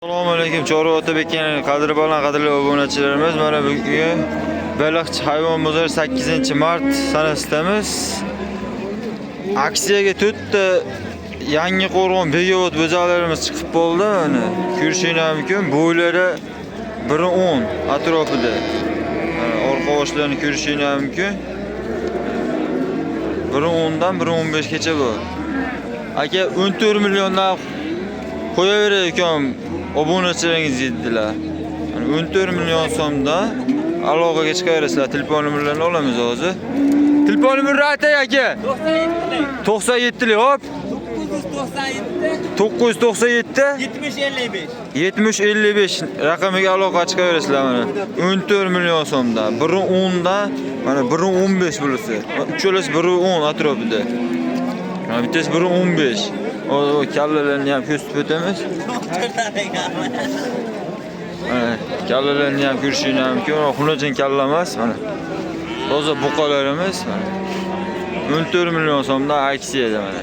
Assalomu alaykum. Chorva Otabekning qadri baland qadrli obunachilarimiz. Mana bugun Baliqchi hayvon bozori 8-mart sanasidamiz. Aksiyaga 4 ta yangi qo'rg'on begavot bo'zalarimiz chiqib bo'ldi. Mana ko'rishingiz mumkin. Bo'ylari 1.10 atrofida. Orqa boshlarini ko'rishingiz mumkin. 1.10 dan 1.15 gacha bor. Aka 14 milliondan qo'yaverar ekan. Obunachilaringiz yetdilar. 14 million so'mda aloqaga chiqaverasizlar. Telefon nomerlarini olamiz hozir. Telefon nomerini aytay aka. 97 hop. 997 7055 raqamiga aloqa chiqaverasizlar mana. 14 million so'mda. 1.10 da mana 1.15 bo'lsa. Uchalasi 1.10 atrofida. Mana bittasi 1.15. O kallalarni ham ko'rsatib o'tamiz. Kallalarni ham ko'rishingiz mumkin. Xunajin kalla emas mana. Toza buqalarimiz mana. 14 million so'mdan aksiyada mana.